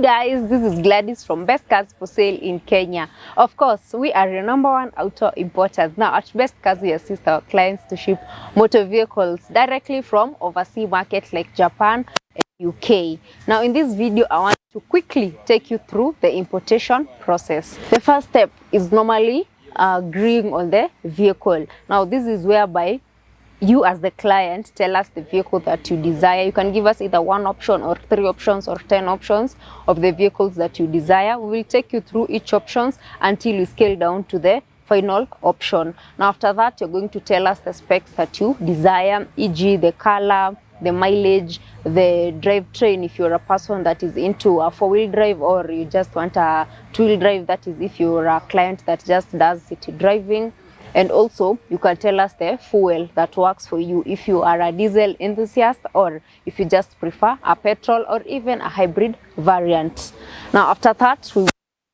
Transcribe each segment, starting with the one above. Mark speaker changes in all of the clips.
Speaker 1: guys, this is Gladys from Best Cars for Sale in Kenya. Of course, we are the #1 auto importers. Now at Best Cars, we assist our clients to ship motor vehicles directly from overseas markets like Japan and UK. Now in this video, I want to quickly take you through the importation process. The first step is normally agreeing on the vehicle. Now this is whereby you as the client tell us the vehicle that you desire. You can give us either 1 option or 3 options or 10 options of the vehicles that you desire. We will take you through each options until you scale down to the final option. Now after that, you're going to tell us the specs that you desire, e.g. the color, the mileage, the drivetrain if you're a person that is into a 4-wheel drive, or you just want a 2-wheel drive, that is if you're a client that just does city driving. And also you can tell us the fuel that works for you, if you are a diesel enthusiast or if you just prefer a petrol or even a hybrid variant. Now after that, we will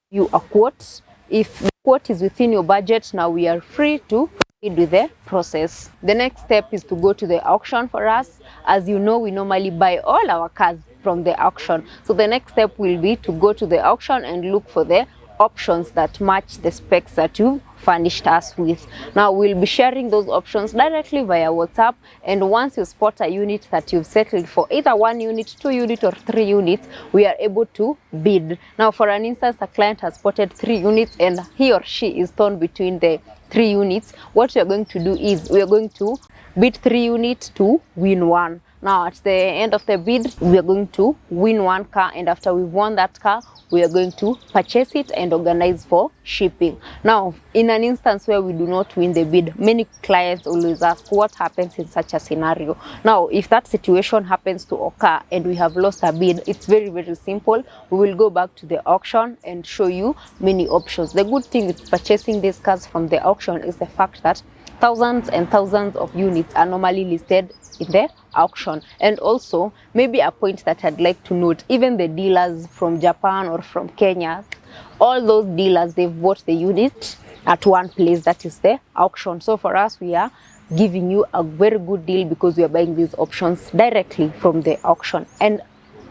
Speaker 1: give you a quote. If the quote is within your budget, now we are free to proceed with the process. The next step is to go to the auction for us. As you know, we normally buy all our cars from the auction. So the next step will be to go to the auction and look for the options that match the specs that you've furnished us with. Now we'll be sharing those options directly via WhatsApp, and once you spot a unit that you've settled for, either 1 unit, 2 units or 3 units, we are able to bid. Now for an instance, a client has spotted 3 units and he or she is torn between the 3 units. What we are going to do is we are going to bid 3 units to win 1. Now at the end of the bid, we are going to win 1 car, and after we've won that car, we are going to purchase it and organize for shipping. Now in an instance where we do not win the bid, many clients always ask what happens in such a scenario. Now if that situation happens to occur and we have lost a bid, it's very simple. We will go back to the auction and show you many options. The good thing with purchasing these cars from the auction is the fact that thousands and thousands of units are normally listed in the auction. And also, maybe a point that I'd like to note, even the dealers from Japan or from Kenya, all those dealers, they've bought the unit at one place, that is the auction. So for us, we are giving you a very good deal because we are buying these options directly from the auction. And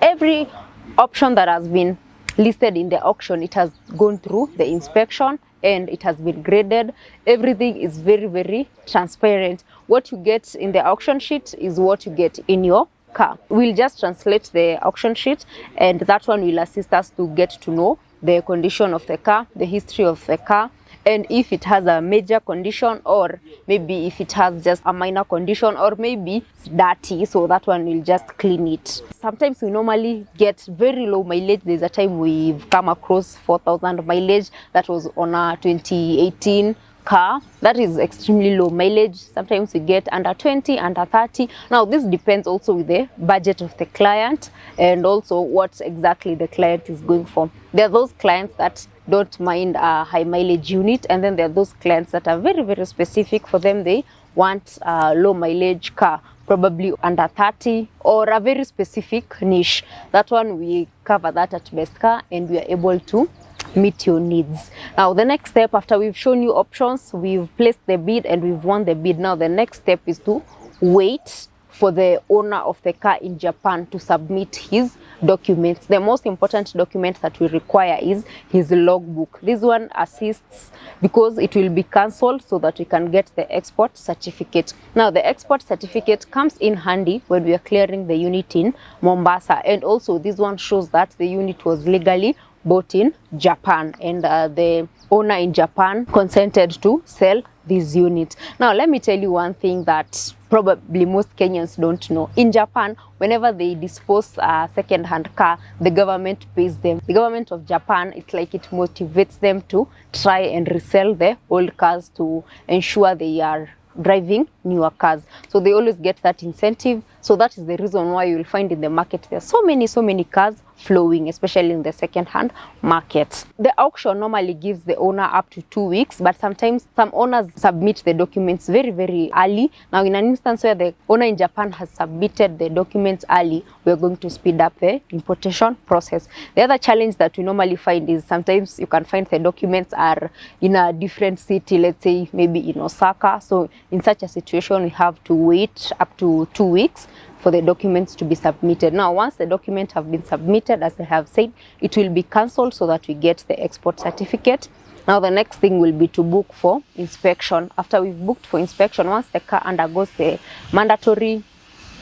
Speaker 1: every option that has been listed in the auction, it has gone through the inspection and it has been graded. Everything is very transparent. What you get in the auction sheet is what you get in your car. We'll just translate the auction sheet, and that one will assist us to get to know the condition of the car, the history of the car, and if it has a major condition, or maybe if it has just a minor condition, or maybe it's dirty, so that one will just clean it. Sometimes we normally get very low mileage. There's a time we've come across 4,000 mileage. That was on a 2018 car. That is extremely low mileage. Sometimes we get under 20, under 30. Now this depends also with the budget of the client and also what exactly the client is going for. There are those clients that don't mind a high mileage unit, and then there are those clients that are very specific. For them, they want a low mileage car, probably under 30, or a very specific niche. That one we cover that at Best Car, and we are able to meet your needs. Now the next step, after we've shown you options, we've placed the bid and we've won the bid. Now the next step is to wait for the owner of the car in Japan to submit his documents. The most important document that we require is his logbook. This one assists because it will be cancelled so that we can get the export certificate. Now the export certificate comes in handy when we are clearing the unit in Mombasa, and also this one shows that the unit was legally bought in Japan, and the owner in Japan consented to sell this unit. Now let me tell you one thing that probably most Kenyans don't know. In Japan, whenever they dispose a second-hand car, the government pays them. The government of Japan, it's like it motivates them to try and resell the old cars to ensure they are driving newer cars. So they always get that incentive. So that is the reason why you will find in the market there are so many cars flowing, especially in the second-hand market. The auction normally gives the owner up to 2 weeks, but sometimes some owners submit the documents very early. Now in an instance where the owner in Japan has submitted the documents early, we are going to speed up the importation process. The other challenge that we normally find is sometimes you can find the documents are in a different city, let's say maybe in Osaka. So in such a situation, we have to wait up to 2 weeks for the documents to be submitted. Now, once the documents have been submitted, as I have said, it will be cancelled so that we get the export certificate. Now, the next thing will be to book for inspection. After we've booked for inspection, once the car undergoes the mandatory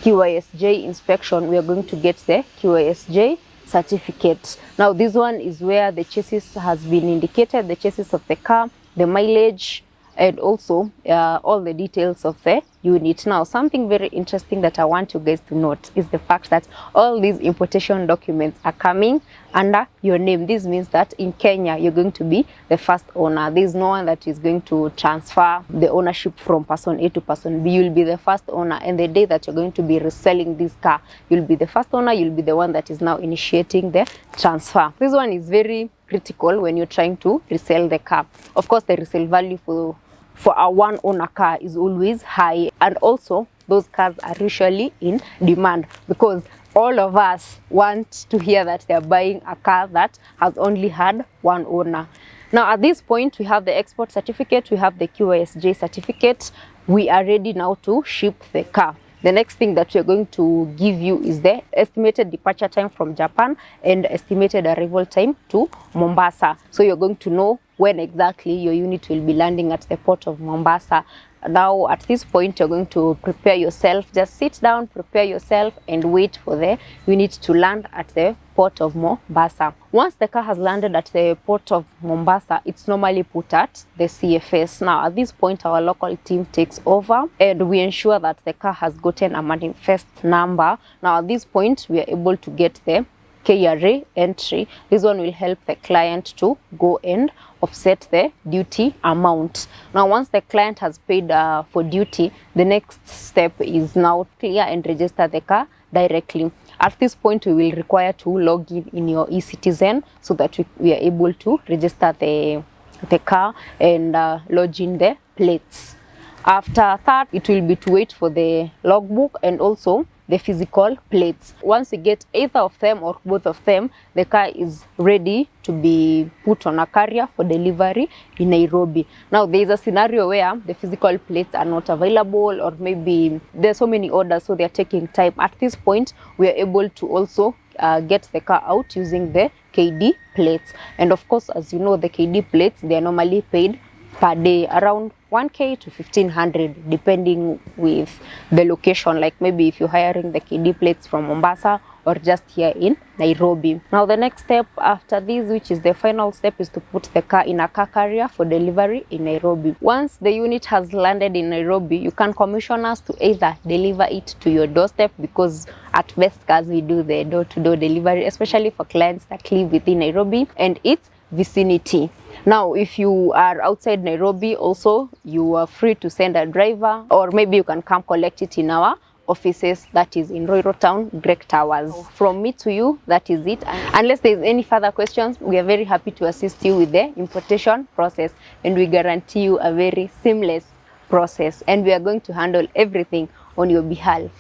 Speaker 1: QISJ inspection, we are going to get the QISJ certificate. Now, this one is where the chassis has been indicated, the chassis of the car, the mileage, and also all the details of the unit. Now, something very interesting that I want you guys to note is the fact that all these importation documents are coming under your name. This means that in Kenya, you're going to be the first owner. There's no one that is going to transfer the ownership from person A to person B. You'll be the first owner, and the day that you're going to be reselling this car, you'll be the first owner. You'll be the one that is now initiating the transfer. This one is very critical when you're trying to resell the car. Of course, the resale value for a one owner car is always high, and also those cars are usually in demand because all of us want to hear that they're buying a car that has only had one owner. Now, at this point, we have the export certificate, we have the QISJ certificate. We are ready now to ship the car. The next thing that we're going to give you is the estimated departure time from Japan and estimated arrival time to Mombasa. So you're going to know when exactly your unit will be landing at the port of Mombasa. Now, at this point, you're going to prepare yourself. Just sit down, prepare yourself, and wait for the unit to land at the port of Mombasa. Once the car has landed at the port of Mombasa, it's normally put at the CFS. Now, at this point, our local team takes over and we ensure that the car has gotten a manifest number. Now, at this point, we are able to get the KRA entry. This one will help the client to go and offset the duty amount. Now, once the client has paid for duty, the next step is now clear and register the car directly. At this point, we will require to log in your eCitizen so that we are able to register the car and lodge in the plates. After that, it will be to wait for the logbook and also the physical plates. Once we get either of them or both of them, the car is ready to be put on a carrier for delivery in Nairobi. Now, there is a scenario where the physical plates are not available, or maybe there's so many orders, so they're taking time. At this point, we are able to also get the car out using the KD plates. And of course, as you know, the KD plates, they are normally paid per day, around 1K to 1,500, depending with the location. Like maybe if you're hiring the KD plates from Mombasa or just here in Nairobi. Now, the next step after this, which is the final step, is to put the car in a car carrier for delivery in Nairobi. Once the unit has landed in Nairobi, you can commission us to either deliver it to your doorstep, because at Best Cars we do the door-to-door delivery, especially for clients that live within Nairobi and its vicinity. Now, if you are outside Nairobi also, you are free to send a driver, or maybe you can come collect it in our offices, that is in Ruiru Town, Greek Towers. From me to you, that is it. Unless there is any further questions, we are very happy to assist you with the importation process, and we guarantee you a very seamless process, and we are going to handle everything on your behalf.